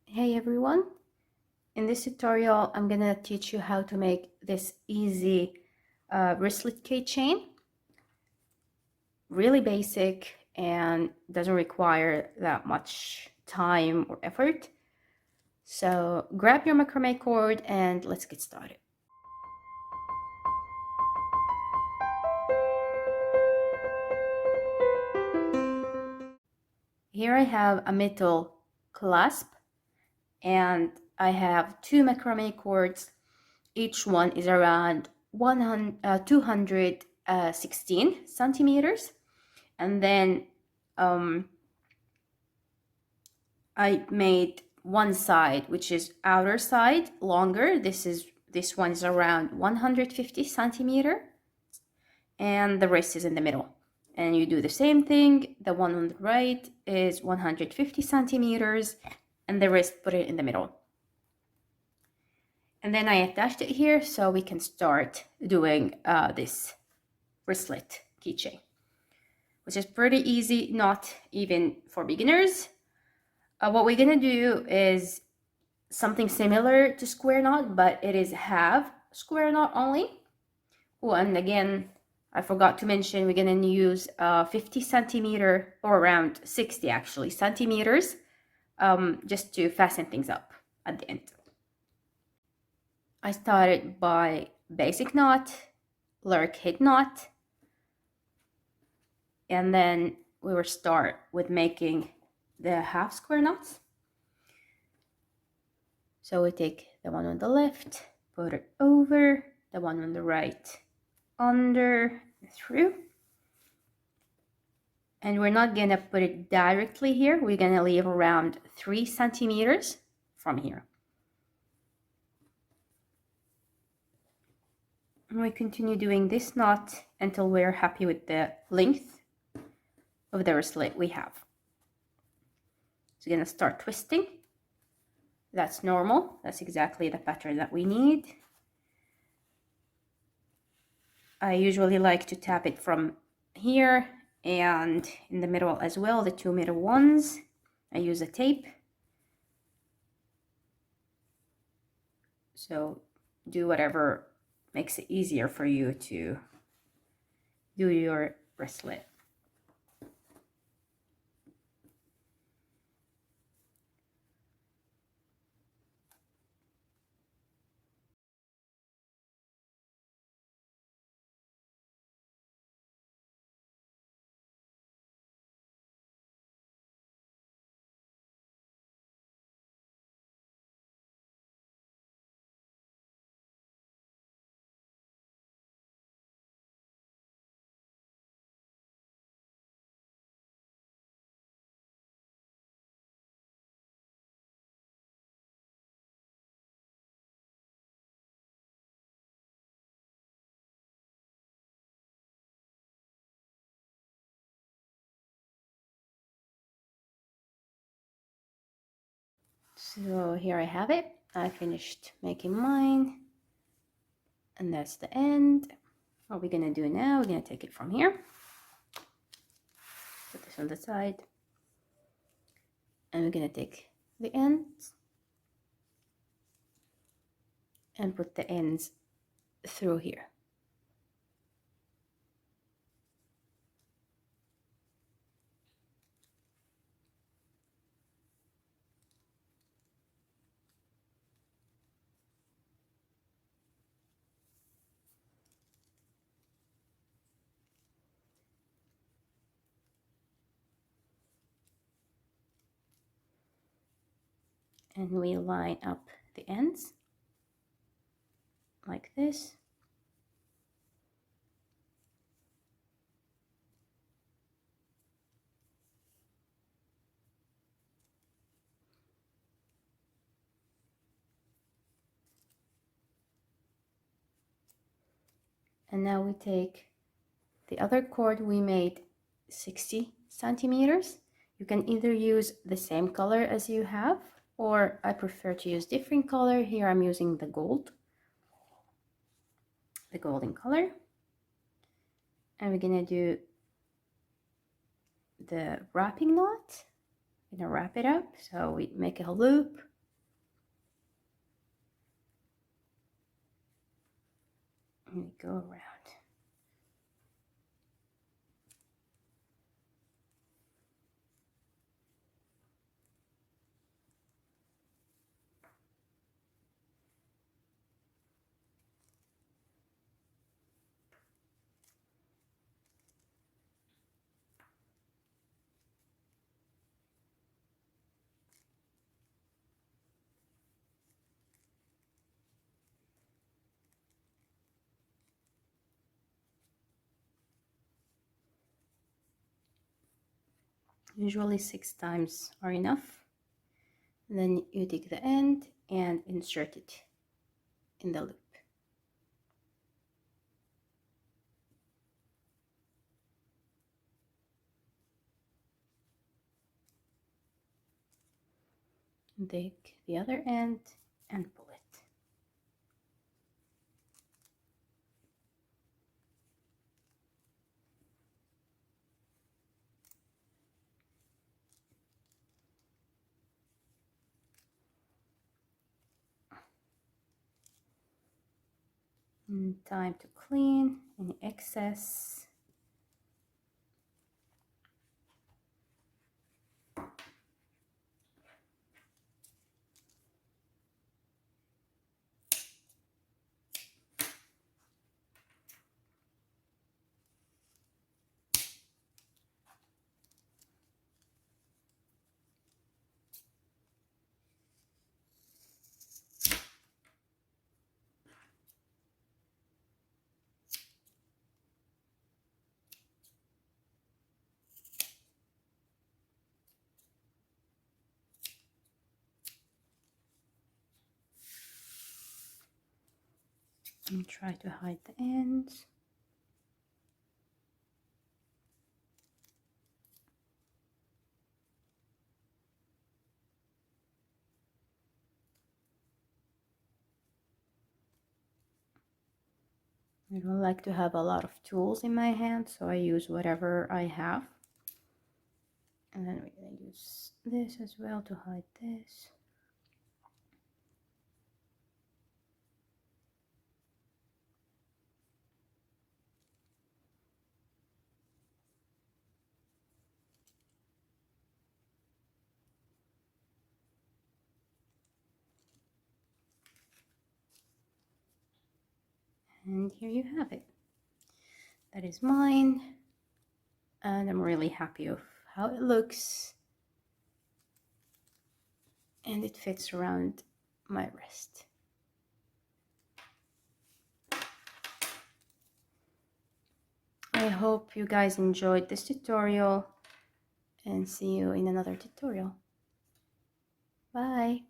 Hey everyone, in this tutorial I'm gonna teach you how to make this easy wristlet keychain. Really basic and doesn't require that much time or effort. So grab your macrame cord and let's get started. Here I have a metal clasp and I have two macrame cords. Each one is around 216 centimeters. And then I made one side, which is outer side, longer. This one is around 150 centimeter, and the rest is in the middle. And you do the same thing. The one on the right is 150 centimeters, and the rest put it in the middle. And then I attached it here so we can start doing this wristlet keychain, which is pretty easy, not even for beginners. What we're gonna do is something similar to square knot, but it is half square knot only. Oh, and again, I forgot to mention we're gonna use 50 centimeter or around 60 actually centimeters just to fasten things up at the end. I started by basic knot, lurk head knot, and then we will start with making the half square knots. So we take the one on the left, put it over, the one on the right, under, through. And we're not gonna put it directly here. We're gonna leave around 3 centimeters from here. And we continue doing this knot until we're happy with the length of the wristlet we have. So we're gonna start twisting. That's normal. That's exactly the pattern that we need. I usually like to tap it from here and in the middle as well, the 2 middle ones. I use a tape. So do whatever makes it easier for you to do your wristlet. So here I have it. I finished making mine. And that's the end. What we're gonna do now, we're gonna take it from here. Put this on the side. And we're gonna take the ends and put the ends through here. And we line up the ends like this. And now we take the other cord we made 60 centimeters. You can either use the same color as you have, or I prefer to use different color. Here I'm using the golden color. And we're gonna do the wrapping knot. We're gonna wrap it up. So we make a loop, And we go around. Usually 6 times are enough. And then you take the end and insert it in the loop. And take the other end and pull it. And time to clean any excess. And try to hide the ends. I don't like to have a lot of tools in my hand, so I use whatever I have. And then we're going to use this as well to hide this. And here you have it. That is mine. And I'm really happy with how it looks. And it fits around my wrist. I hope you guys enjoyed this tutorial and see you in another tutorial. Bye.